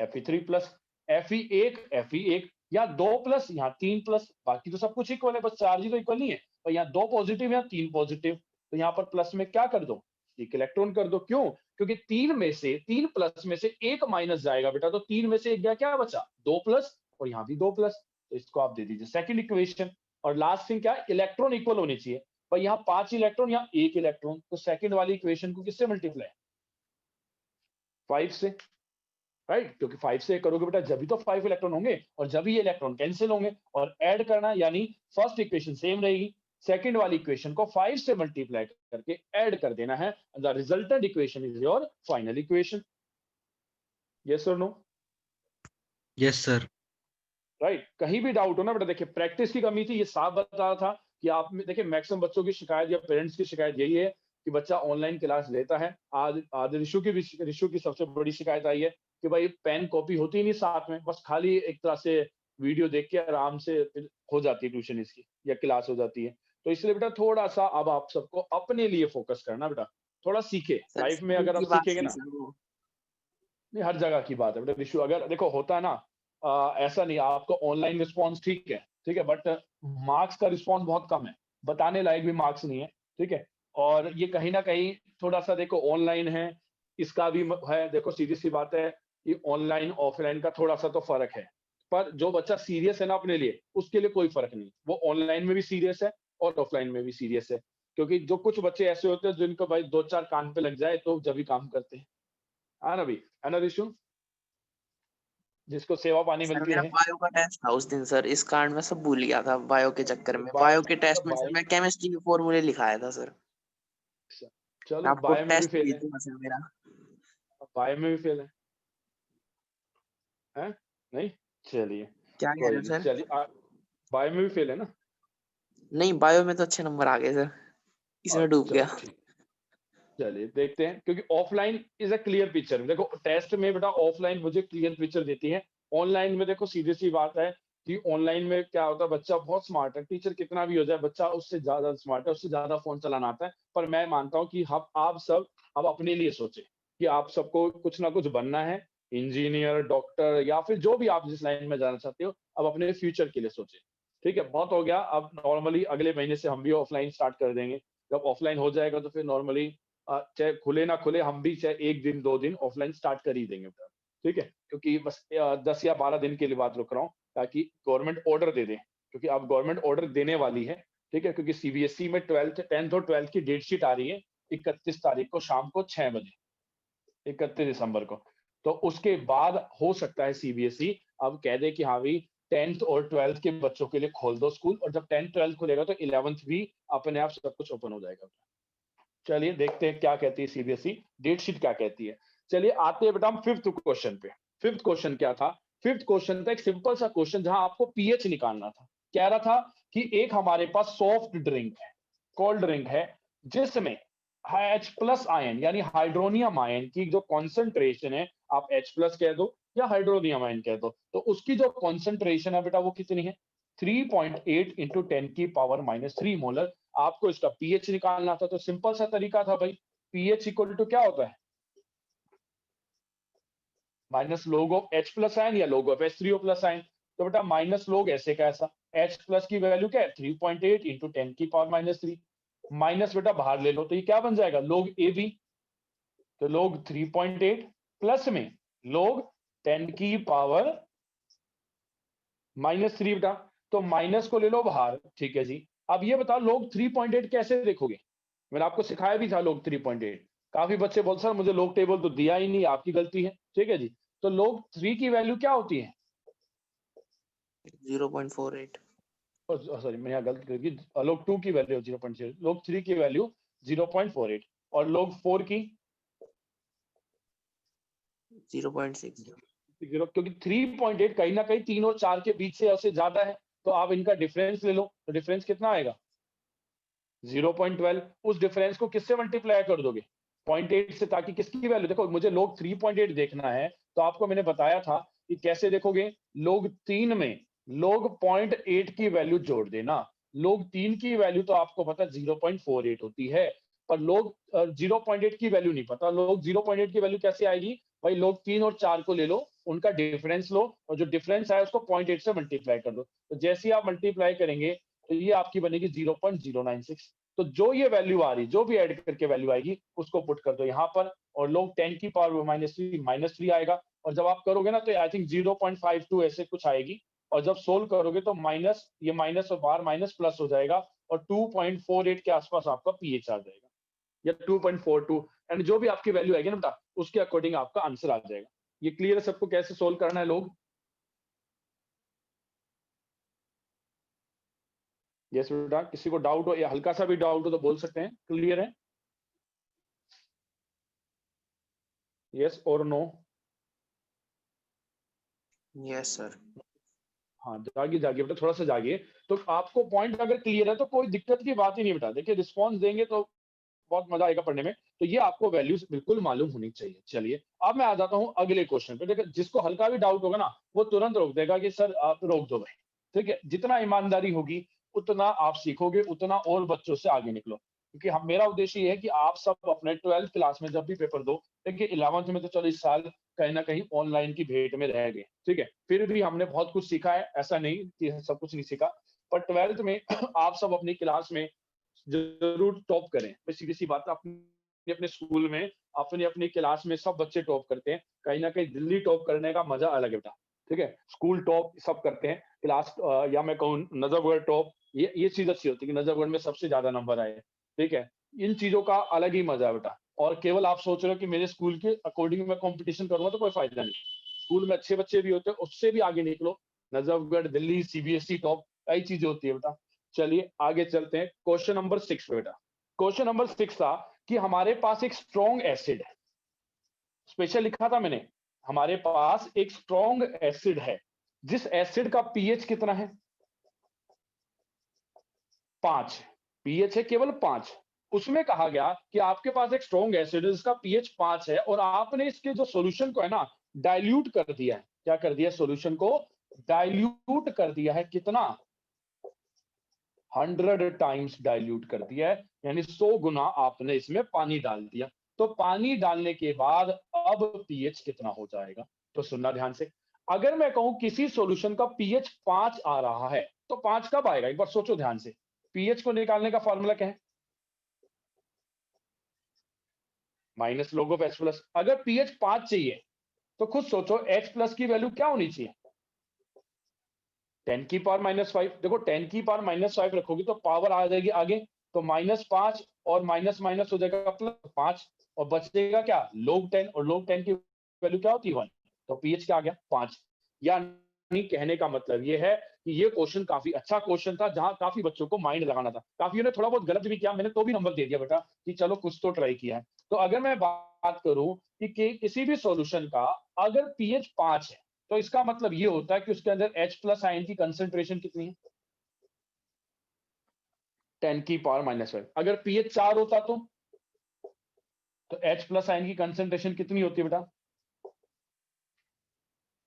[SPEAKER 1] Fe3 प्लस, Fe1 या 2 प्लस, यहाँ 3 प्लस, बाकी तो सब कुछ इक्वल है, बस चार्ज ही तो इक्वल नहीं है, और यहाँ 2 पॉजिटिव यहाँ 3 पॉजिटिव, तो यहाँ पर प्लस में क्या कर दो, एक इलेक्ट्रॉन कर दो, क्यों, क्योंकि 3 प्लस में से 1 माइनस जाएगा बेटा, तो 3 में से 1 गया, क्या बचा 2 प्लस, और यहाँ भी 2 प्लस, तो इसको आप दे दीजिए सेकंड इक्वेशन। और लास्ट थिंग क्या, इलेक्ट्रॉन इक्वल होने चाहिए, पर यहाँ 5 इलेक्ट्रॉन, यहाँ 1 इलेक्ट्रॉन, तो सेकंड वाली इक्वेशन को किससे मल्टीप्लाई, 5 से, राइट, क्योंकि 5 से करोगे बेटा जब भी तो 5 इलेक्ट्रॉन होंगे, और जब ही ये इलेक्ट्रॉन कैंसिल होंगे, और ऐड करना, यानी फर्स्ट इक्वेशन सेम रहेगी, सेकंड वाली इक्वेशन को 5 से मल्टीप्लाई करके ऐड कर देना है, the resultant equation is your final equation. Yes और नो,
[SPEAKER 2] यस सर।
[SPEAKER 1] राइट, कहीं भी डाउट हो ना बेटा, देखिए प्रैक्टिस की कमी थी, ये साफ बता रहा था कि आप में देखिए मैक्सिमम बच्चों की शिकायत या पेरेंट्स की शिकायत यही है कि बच्चा ऑनलाइन क्लास लेता है। आज ऋषु की सबसे बड़ी शिकायत आई है कि भाई पेन कॉपी होती ही नहीं साथ में, बस खाली एक तरह से वीडियो देख के आराम से हो जाती है ट्यूशन इसकी या क्लास हो जाती है। तो इसलिए बेटा थोड़ा सा अब आप सबको अपने लिए फोकस करना बेटा, थोड़ा सीखे लाइफ में, अगर आप सीखेंगे ना, नहीं हर जगह की बात है बेटा ऋषु, अगर देखो होता है ना, ऐसा नहीं, आपको ऑनलाइन रिस्पॉन्स ठीक है, बट मार्क्स का रिस्पॉन्स बहुत कम है, बताने लायक भी मार्क्स नहीं है, ठीक है, और ये कहीं ना कहीं थोड़ा सा देखो ऑनलाइन है, इसका भी है, देखो सीधी सी बात है, ये ऑनलाइन ऑफलाइन का थोड़ा सा तो फर्क है, पर जो बच्चा सीरियस है ना अपने लिए, उसके लिए कोई फर्क नहीं, वो ऑनलाइन में भी सीरियस है और ऑफलाइन में भी सीरियस है। क्योंकि जो कुछ बच्चे ऐसे होते हैं जिनको भाई 2-4 कान पे लग जाए तो जब भी काम करते हैं। हाँ ना भाई, है ना ऋषु? जिसको सेवा पानी
[SPEAKER 6] सर
[SPEAKER 1] मिलती
[SPEAKER 6] मेरा
[SPEAKER 1] रहे।
[SPEAKER 6] बायो का टेस्ट था उस दिन सर, इस कारण मैं सब भूल गया था बायो के चक्कर में।
[SPEAKER 1] बायो
[SPEAKER 6] बायो के टेस्ट में सर
[SPEAKER 1] बायो
[SPEAKER 6] मैं केमिस्ट्री के फॉर्मूले लिखाया था सर।
[SPEAKER 1] चलो
[SPEAKER 6] आपको
[SPEAKER 1] बायो में भी
[SPEAKER 6] टेस्ट
[SPEAKER 1] फेल
[SPEAKER 6] भेज
[SPEAKER 1] है,
[SPEAKER 6] दूंगा सर मेरा।
[SPEAKER 1] बायो में भी फेल है, हैं? नहीं? चलिए,
[SPEAKER 6] क्या कह रहे
[SPEAKER 1] कोई
[SPEAKER 6] हो
[SPEAKER 1] नहीं,
[SPEAKER 6] सर?
[SPEAKER 1] चलिए बायो में भी फेल है ना?
[SPEAKER 6] नहीं, बायो में तो अच्छे नंबर आ गए सर, इसमें डूब
[SPEAKER 1] चलो
[SPEAKER 6] गया।
[SPEAKER 1] ठीक, चलिए देखते हैं, क्योंकि offline is a clear picture. देखो टेस्ट में बेटा ऑफलाइन मुझे क्लियर पिक्चर देती है, ऑनलाइन में देखो सीधी सी बात है कि ऑनलाइन में क्या होता है, बच्चा बहुत स्मार्ट है, टीचर कितना भी हो जाए बच्चा उससे ज्यादा स्मार्ट है, उससे ज्यादा फोन चलाना आता है। पर मैं मानता हूँ कि हम आप सब अब अपने लिए सोचे कि आप सबको कुछ ना कुछ बनना है, इंजीनियर, डॉक्टर, या फिर जो भी आप जिस लाइन में जाना चाहते हो, अब अपने फ्यूचर के लिए सोचे। ठीक है, बहुत हो गया, अब नॉर्मली अगले महीने से हम भी ऑफलाइन स्टार्ट कर देंगे। जब ऑफलाइन हो जाएगा तो फिर नॉर्मली चाहे खुले ना खुले, हम भी चाहे 1 दिन 2 दिन ऑफलाइन स्टार्ट कर ही देंगे बेटा, ठीक है? क्योंकि बस 10 या 12 दिन के लिए बात रुक रहा हूँ, ताकि गवर्नमेंट ऑर्डर दे दे, क्योंकि अब गवर्नमेंट ऑर्डर देने वाली है, ठीक है? क्योंकि सीबीएसई में 10th और 12th की डेट शीट आ रही है 31 तारीख को शाम को 6 बजे, 31 दिसंबर को। तो उसके बाद हो सकता है सीबीएसई अब कह दे कि हाँ भाई 10th और 12th के बच्चों के लिए खोल दो स्कूल, और जब 10th 12th खुलेगा तो 11th भी अपने आप सब कुछ ओपन हो जाएगा। चलिए देखते हैं क्या कहती है सीबीएसई, डेट शीट क्या कहती है। चलिए आते हैं बेटा हम 5th क्वेश्चन पे। 5th क्वेश्चन क्या था? 5th क्वेश्चन था एक सिंपल सा क्वेश्चन जहां आपको पीएच निकालना था। कह रहा था कि एक हमारे पास सॉफ्ट ड्रिंक है, कोल्ड ड्रिंक है, जिसमें H प्लस आयन यानी हाइड्रोनियम आयन की जो कॉन्सेंट्रेशन है, आप H प्लस कह दो या हाइड्रोनियम आयन कह दो, तो उसकी जो कॉन्सेंट्रेशन है बेटा वो कितनी है? 3.8 इंटू 10 की पावर -3 मोलर। आपको इसका पीएच निकालना था, तो सिंपल सा तरीका था भाई, पीएच इक्वल टू क्या होता है? माइनस लोग ऑफ H प्लस आयन या लोग ऑफ H3O प्लस आयन। तो बेटा माइनस लोग ऐसे का ऐसा, H प्लस की वैल्यू क्या है? 3.8 इंटू 10 की पावर -3, माइनस बेटा बाहर ले लो तो ये क्या बन जाएगा? लोग ए बी। तो लोग 3.8 प्लस में लोग 10 की पावर -3 बेटा, तो माइनस को ले लो बाहर, ठीक है जी। अब ये बताओ लोग 3.8 कैसे देखोगे? मैंने आपको सिखाया भी था लोग 3.8। काफी बच्चे बोलते सर मुझे लोग टेबल तो दिया ही नहीं, आपकी गलती है, ठीक है जी। तो लोग 3 की वैल्यू क्या होती है?
[SPEAKER 6] 0.48।
[SPEAKER 1] सॉरी मैंने यहाँ गलत कर दी, लोग 2 की वैल्यू 0.0, लोग 3 की वैल्यू 0.48, और लोग 4 की
[SPEAKER 6] 0.6।
[SPEAKER 1] 0, क्योंकि 3.8 कहीं ना कहीं 3 और 4 के बीच से ऐसे ज्यादा है, तो आप इनका डिफरेंस ले लो, तो डिफरेंस कितना आएगा? 0.12। उस डिफरेंस को किससे मल्टीप्लाई कर दोगे? 0.8 से, ताकि किसकी वैल्यू, देखो मुझे लोग 3.8 देखना है, तो आपको मैंने बताया था कि कैसे देखोगे। लोग 3 में लोग 0.8 की वैल्यू जोड़ देना। लोग 3 की वैल्यू तो आपको पता 0.48 होती है, पर लोग 0.8 की वैल्यू नहीं पता। लोग 0.8 की वैल्यू कैसे आएगी भाई? लोग 3 और 4 को ले लो, उनका डिफरेंस लो, और जो डिफरेंस आया उसको 0.8 से मल्टीप्लाई कर दो। तो जैसे ही आप मल्टीप्लाई करेंगे तो ये आपकी बनेगी 0.096। तो जो ये वैल्यू आ रही, जो भी ऐड करके वैल्यू आएगी उसको पुट कर दो यहाँ पर, और लोग 10 की पावर -3 आएगा, और जब आप करोगे ना तो आई थिंक 0.52 ऐसे कुछ आएगी, और जब सोल्व करोगे तो माइनस, ये माइनस और बाहर माइनस प्लस हो जाएगा, और 2.48 के आसपास आपका पीएच आ जाएगा, या 2.42, एंड जो भी आपकी वैल्यू आएगी ना बेटा उसके अकॉर्डिंग आपका आंसर आ जाएगा। ये क्लियर है सबको कैसे सोल्व करना है लोग? यस बेटा, किसी को डाउट हो या हल्का सा भी डाउट हो तो बोल सकते हैं, क्लियर है? यस और नो?
[SPEAKER 6] Yes sir.
[SPEAKER 1] हाँ जागिए जागिए बेटा, थोड़ा सा जागिए। तो आपको पॉइंट अगर क्लियर है तो कोई दिक्कत की बात ही नहीं बेटा। देखिए रिस्पॉन्स देंगे तो बहुत मजा आएगा पढ़ने में। तो ये आपको वैल्यूज बिल्कुल मालूम होनी चाहिए। चलिए अब मैं आ जाता हूँ अगले क्वेश्चन पे। देखिए जिसको हल्का भी डाउट होगा ना वो तुरंत रोक देगा कि सर आप रोक दो भाई, ठीक है? जितना ईमानदारी होगी उतना आप सीखोगे, उतना और बच्चों से आगे निकलो। क्योंकि हम, मेरा उद्देश्य ये है कि आप सब अपने 12th क्लास में जब भी पेपर दो, देखिए 11th में तो चलो इस साल कहीं ना कहीं ऑनलाइन की भेंट में रह गए, ठीक है? फिर भी हमने बहुत कुछ सीखा है, ऐसा नहीं कि सब कुछ नहीं सीखा, पर 12th में आप सब अपनी क्लास में जरूर टॉप करें। सीधी सी बात है, अपने अपने स्कूल में, अपनी अपनी क्लास में सब बच्चे टॉप करते हैं, कहीं ना कहीं दिल्ली टॉप करने का मजा अलग है बेटा। ठीक है, स्कूल टॉप सब करते हैं, क्लास या मैं कहूँ नजफगढ़ टॉप, ये चीज अच्छी होती है कि नजफगढ़ में सबसे ज्यादा नंबर आए, ठीक है। इन चीजों का अलग ही मजा है बेटा। और केवल आप सोच रहे हो कि मेरे स्कूल के अकॉर्डिंग मैं कंपटीशन करूंगा तो कोई फायदा नहीं। स्कूल में अच्छे बच्चे भी होते हैं, उससे भी आगे निकलो। नजफगढ़, दिल्ली, सीबीएसई टॉप, कई चीजें होती है बेटा। चलिए आगे चलते हैं क्वेश्चन नंबर 6 पे बेटा। क्वेश्चन नंबर 6 था कि हमारे पास एक स्ट्रॉन्ग एसिड है, स्पेशल लिखा था मैंने, हमारे पास एक स्ट्रॉन्ग एसिड है जिस एसिड का पीएच कितना है, 5। पीएच है केवल 5। उसमें कहा गया कि आपके पास एक स्ट्रॉन्ग एसिड है जिसका पीएच 5 है और आपने इसके जो सॉल्यूशन को है ना डाइल्यूट कर दिया है। क्या कर दिया? सॉल्यूशन को डाइल्यूट कर दिया है। कितना? 100 टाइम्स डाइल्यूट कर दिया है, यानी 100 गुना आपने इसमें पानी डाल दिया। तो पानी डालने के बाद अब पीएच कितना हो जाएगा? तो सुनना ध्यान से। अगर मैं कहूं किसी सॉल्यूशन का पीएच 5 आ रहा है तो 5 कब आएगा? एक बार सोचो ध्यान से। पीएच को निकालने का फॉर्मूला क्या है? Minus log of H plus. अगर पीएच 5 चाहिए तो खुद सोचो H प्लस की वैल्यू क्या होनी चाहिए? 10 की पावर -5। देखो 10 की पावर -5 रखोगे तो पावर आ जाएगी आगे, तो -5 और माइनस माइनस हो जाएगा +5 और बचेगा क्या? log 10, और log 10 की वैल्यू क्या होती है? 1। तो पीएच क्या आ गया? 5। यानी कहने का मतलब ये है कि ये क्वेश्चन काफी अच्छा क्वेश्चन था जहां काफी बच्चों को माइंड लगाना था। काफियों ने थोड़ा बहुत गलत भी किया, मैंने तो भी नंबर दे दिया बेटा कि चलो कुछ तो ट्राई किया है। तो अगर मैं बात करूं कि किसी भी सॉल्यूशन का अगर पीएच 5 है तो इसका मतलब ये होता है कि उसके अंदर H प्लस आयन की कंसेंट्रेशन कितनी है? 10 की पावर -5। अगर पीएच 4 होता तो H प्लस आयन की कंसेंट्रेशन कितनी होती है बेटा?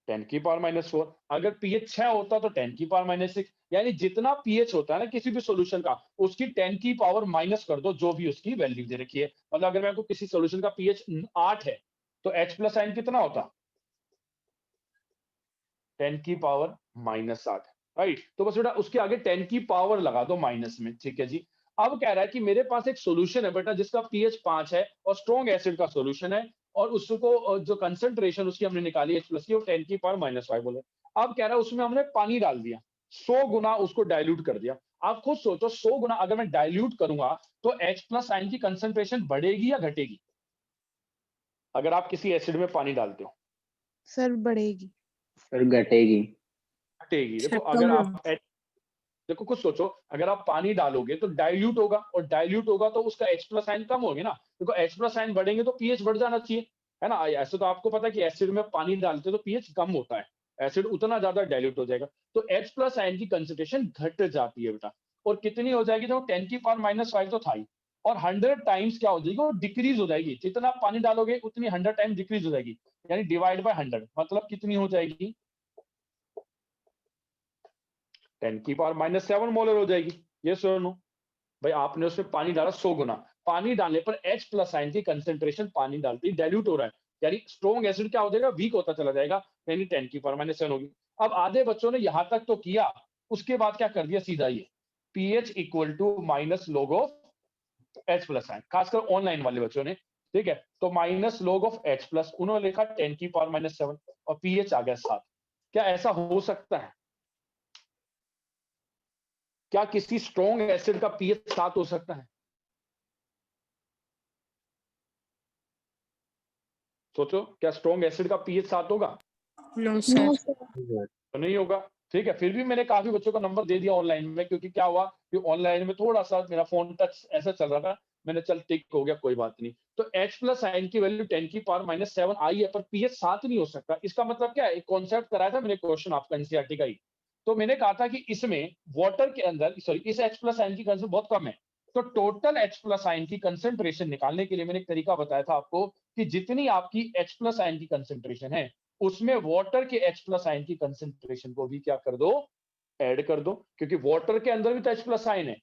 [SPEAKER 1] 10 की पावर -4। अगर पीएच 6 होता तो 10 की पावर -6। यानी जितना पीएच होता है ना किसी भी सॉल्यूशन का, उसकी 10 की पावर माइनस कर दो जो भी उसकी वैल्यू दे रखी है। मतलब अगर मैं आपको किसी सॉल्यूशन का पीएच 8 है तो H प्लस आयन कितना होता? 10 की पावर -8, राइट। तो बस बेटा उसके आगे 10 की पावर लगा दो माइनस में, ठीक है जी। अब कह रहा है कि मेरे पास एक सॉल्यूशन है बेटा जिसका पीएच 5 है और स्ट्रॉन्ग एसिड का सॉल्यूशन है, और उसको जो कंसंट्रेशन उसकी हमने निकाली H प्लस की, वो 10 की पावर -5 बोले। अब कह रहा है उसमें हमने पानी डाल दिया, 100 गुना उसको डाइल्यूट कर दिया। आप खुद सोचो 100 गुना अगर मैं डाइल्यूट करूंगा तो H प्लस आयन की कंसंट्रेशन बढ़ेगी या घटेगी? अगर आप किसी एसिड में पानी डालते हो?
[SPEAKER 4] सर बढ़ेगी।
[SPEAKER 5] फिर घटेगी।
[SPEAKER 1] घटेगी। देखो अगर आप देखो कुछ सोचो, अगर आप पानी डालोगे तो डाइल्यूट होगा, और डाइल्यूट होगा तो उसका H प्लस आयन कम होगी ना। देखो H प्लस आयन बढ़ेंगे तो पीएच बढ़ जाना चाहिए, है ना। ऐसे तो आपको पता है कि एसिड में पानी डालते तो पीएच कम होता है, एसिड उतना ज्यादा डाइल्यूट हो जाएगा, तो H प्लस आयन की कंसेंट्रेशन घट जाती है बेटा। और कितनी हो जाएगी? देखो 10 की पावर -5 तो था ही, और 100 टाइम्स क्या हो जाएगी? वो डिक्रीज हो जाएगी। जितना आप पानी डालोगे उतनी 100 टाइम डिक्रीज हो जाएगी, यानी डिवाइड बाय 100। मतलब कितनी हो जाएगी? 10 की पावर -7 मोलर हो जाएगी। यस और नो? भाई आपने उसमें पानी डाला 100 गुना, पानी डालने पर H प्लस आयन की कंसेंट्रेशन पानी डालते ही डाइल्यूट हो रहा है, यानी स्ट्रॉन्ग एसिड क्या हो जाएगा? वीक होता चला जाएगा, यानी 10 की पावर -7 होगी। अब आधे बच्चों ने यहां तक तो किया, उसके बाद क्या कर दिया? सीधा ये pH equal to minus log of H plus ion, खासकर ऑनलाइन वाले बच्चों ने, ठीक है। तो minus log of H plus, उन्होंने लिखा 10 की पावर -7 और पीएच आ गया 7। क्या ऐसा हो सकता है? क्या किसी स्ट्रॉन्ग एसिड का पीएच 7 हो सकता है? सोचो, क्या स्ट्रॉन्ग एसिड का पीएच 7 होगा?
[SPEAKER 3] No sir.
[SPEAKER 1] तो नहीं होगा, ठीक है। फिर भी मैंने काफी बच्चों को नंबर दे दिया ऑनलाइन में, क्योंकि क्या हुआ कि ऑनलाइन में थोड़ा सा मेरा फोन टच ऐसा चल रहा था, मैंने चल टिक हो गया, कोई बात नहीं। तो H प्लस आयन की वैल्यू 10 की पावर -7 आई है, पर पीएच 7 नहीं हो सकता। इसका मतलब क्या है? एक कॉन्सेप्ट कराया था मैंने क्वेश्चन आपका एनसीईआरटी का ही, तो मैंने कहा था कि इसमें वाटर के अंदर, सॉरी, इस H प्लस आयन की कंसेंट्रेशन बहुत कम है, तो टोटल H प्लस आयन की कंसेंट्रेशन निकालने के लिए मैंने एक तरीका बताया था आपको कि जितनी आपकी H प्लस आयन की कंसेंट्रेशन है उसमें वाटर के H प्लस आयन की कंसेंट्रेशन को भी क्या कर दो? ऐड कर दो, क्योंकि वाटर के अंदर भी तो H प्लस आयन है।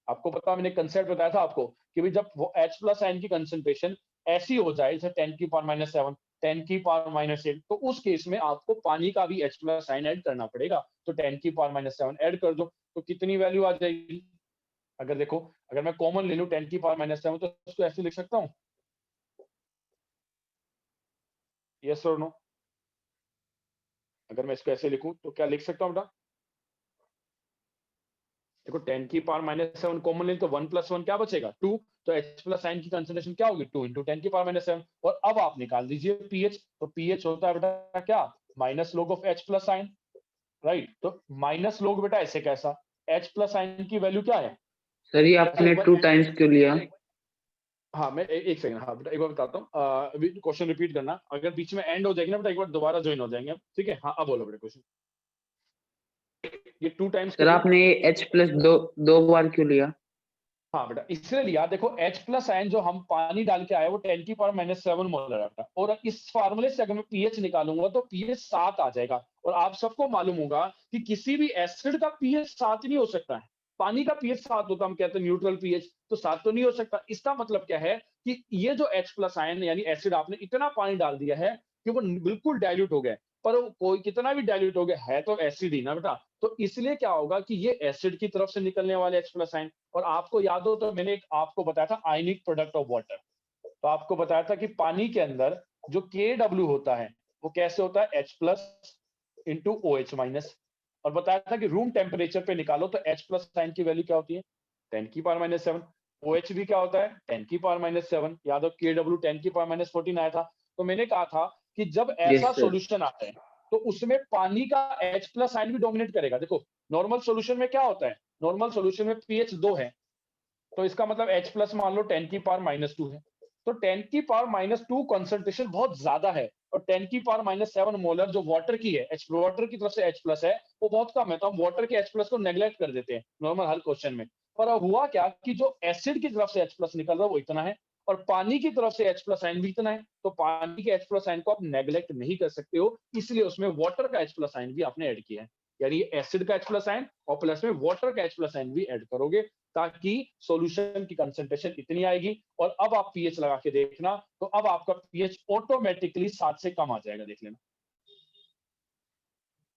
[SPEAKER 1] आपको पता, मैंने कंसेप्ट बताया था आपको कि भाई जब वो H प्लस आयन की कंसेंट्रेशन ऐसी हो जाए जैसे 10 की पावर -7, 10 की पावर -8, तो उस केस में आपको पानी का भी H प्लस आयन ऐड करना पड़ेगा। तो 10 की पावर -7 ऐड कर दो, तो कितनी वैल्यू आ जाएगी? अगर देखो, अगर मैं कॉमन ले लूं 10 की पावर -7, तो उसको ऐसे लिख सकता हूं, यस और नो? अगर मैं इसको ऐसे लिखूं तो क्या लिख सकता हूँ बेटा? देखो 10 की पावर -7 कॉमन लें तो 1 + 1 क्या बचेगा 2, तो H प्लस आयन की कंसंट्रेशन क्या होगी 2 × 10 की पावर -7। और अब आप निकाल दीजिए pH, तो pH होता है बेटा क्या minus log of H plus ion, right? तो माइनस log बेटा ऐसे कैसा, H प्लस आयन की वैल्यू क्या है?
[SPEAKER 5] सर ये
[SPEAKER 1] अच्छा
[SPEAKER 5] आपने
[SPEAKER 1] एक बार
[SPEAKER 5] 2 टाइम्स क्यों लिया?
[SPEAKER 1] हाँ मैं एक सेकंड, हाँ बेटा एक बार बताता हूँ, अभी क्वेश्चन रिपीट करना, अगर बीच में एंड हो जाएगी ना बेटा एक बार दोबारा ज्वाइन हो जाएंगे आप, ठीक है? हाँ अब बोलो बेटा क्वेश्चन। ये 2 टाइम्स
[SPEAKER 5] सर आपने H प्लस दो बार क्यों लिया?
[SPEAKER 1] हाँ बेटा इसलिए लिया, देखो H प्लस आयन जो हम पानी डाल के आए वो 10 की पावर -7 मोलर है बेटा, और इस फार्मूले से अगर मैं pH निकालूंगा तो pH 7 आ जाएगा। और आप सबको मालूम होगा कि किसी भी एसिड का pH 7 नहीं हो सकता है, पानी का pH 7 होता है, हम कहते हैं न्यूट्रल pH, तो 7 तो नहीं हो सकता। इसका मतलब क्या है कि ये जो H प्लस आयन यानी एसिड आपने इतना पानी डाल दिया है कि वो बिल्कुल डाइल्यूट हो गया, पर वो कोई कितना भी डाइल्यूट हो गया है तो एसिड ही ना बेटा, तो इसलिए क्या होगा कि ये एसिड की तरफ से निकलने वाले H प्लस आयन। और आपको याद हो तो मैंने एक आपको बताया था आयनिक प्रोडक्ट ऑफ वाटर, तो आपको बताया था कि पानी के अंदर जो Kw होता है वो कैसे होता है H plus into OH minus, और बताया था कि रूम टेम्परेचर पे निकालो तो H प्लस आयन की वैल्यू क्या होती है 10 की पावर -7, OH भी क्या होता है 10 की पावर -7, याद हो Kw 10 की पावर -14 आया था। तो मैंने कहा था कि जब
[SPEAKER 5] यस
[SPEAKER 1] ऐसा
[SPEAKER 5] सर।
[SPEAKER 1] सॉल्यूशन आता है तो उसमें पानी का H प्लस आयन भी डोमिनेट करेगा। देखो नॉर्मल सॉल्यूशन में क्या होता है, नॉर्मल सॉल्यूशन में pH 2 है, तो इसका मतलब H प्लस मान लो 10 की पावर -2 है, तो 10 की पावर -2 कंसंट्रेशन बहुत ज्यादा है, और 10 की पावर -7 मोलर जो वाटर की है, H वाटर की तरफ से H प्लस है वो बहुत कम है, तो हम वाटर के H प्लस को नेग्लेक्ट कर देते हैं नॉर्मल हर क्वेश्चन में। पर अब हुआ क्या कि जो एसिड की तरफ से H प्लस निकल रहा है वो इतना है, और पानी की तरफ से H प्लस आयन भी इतना है, तो पानी के H प्लस आयन को आप नेग्लेक्ट नहीं कर सकते हो, इसलिए उसमें वाटर का H प्लस आयन भी आपने ऐड किया है, यानी एसिड का H प्लस आयन और प्लस में वाटर का H प्लस आयन भी ऐड करोगे, ताकि सॉल्यूशन की कंसंट्रेशन इतनी आएगी। और अब आप pH लगा के देखना, तो अब आपका pH ऑटोमेटिकली 7 से कम आ जाएगा, देख लेना,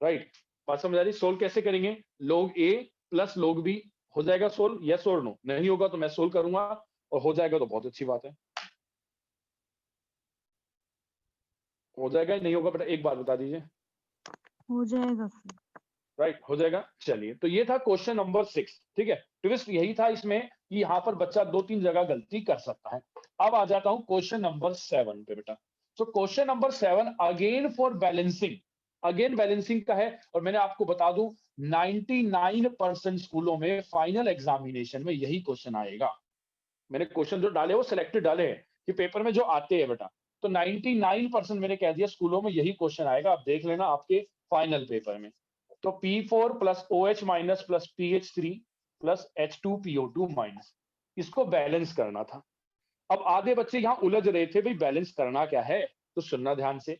[SPEAKER 1] राइट? बात समझ आ रही? सोल्व कैसे करेंगे, log A plus log B हो जाएगा सोल्व, यस और नो? नहीं होगा तो मैं सोल्व करूंगा, और हो जाएगा तो बहुत अच्छी बात है। हो जाएगा नहीं होगा बेटा एक बात बता दीजिए।
[SPEAKER 4] हो जाएगा सर।
[SPEAKER 1] राइट हो जाएगा। चलिए तो ये था क्वेश्चन नंबर 6, ठीक है? ट्विस्ट यही था इसमें कि यहाँ पर बच्चा 2-3 जगह गलती कर सकता है। अब आ जाता हूं क्वेश्चन नंबर 7 पे बेटा। तो question number 7 again for balancing, again balancing का है, और मैंने आपको बता दूं 99% स्कूलों में फाइनल एग्जामिनेशन में यही क्वेश्चन आएगा। मैंने क्वेश्चन जो डाले वो सिलेक्टेड डाले हैं कि पेपर में जो आते हैं बेटा, तो 99% मैंने कह दिया स्कूलों में यही क्वेश्चन आएगा, आप देख लेना आपके फाइनल पेपर में। तो P4 plus OH minus plus PH3 plus H2PO2 minus, इसको बैलेंस करना था। अब आधे बच्चे यहां उलझ रहे थे भाई बैलेंस करना क्या है, तो सुनना ध्यान से।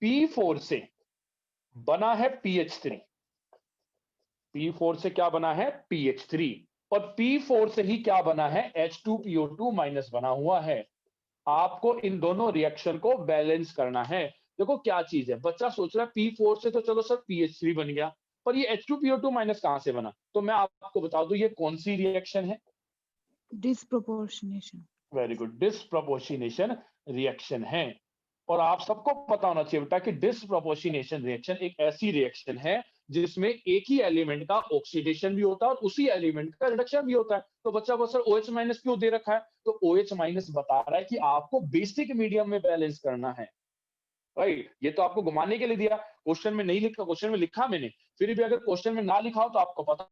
[SPEAKER 1] P4 से बना है PH3, P4 से क्या बना है PH3, और P4 से ही क्या बना है H2PO2 माइनस बना हुआ है। आपको इन दोनों रिएक्शन को बैलेंस करना है। देखो क्या चीज है, बच्चा सोच रहा है P4 से तो चलो सर PH3 बन गया, पर ये H2PO2 माइनस कहां से बना, तो मैं आपको बता दूं ये कौन सी रिएक्शन है।
[SPEAKER 4] Disproportionation.
[SPEAKER 1] Very good, disproportionation reaction है। और आप सबको पता होना चाहिए बेटा कि डिसप्रोपोर्शनेशन रिएक्शन एक ऐसी रिएक्शन है जिसमें एक ही एलिमेंट का ऑक्सीडेशन भी होता है और उसी एलिमेंट का रिडक्शन भी होता है। तो बच्चा को सर OH माइनस क्यों दे रखा है, तो OH माइनस बता रहा है कि आपको बेसिक मीडियम में बैलेंस करना है, राइट? ये तो आपको घुमाने के लिए दिया, क्वेश्चन में नहीं लिखा, क्वेश्चन में लिखा मैंने, फिर भी अगर क्वेश्चन में ना लिखा हो तो आपको पता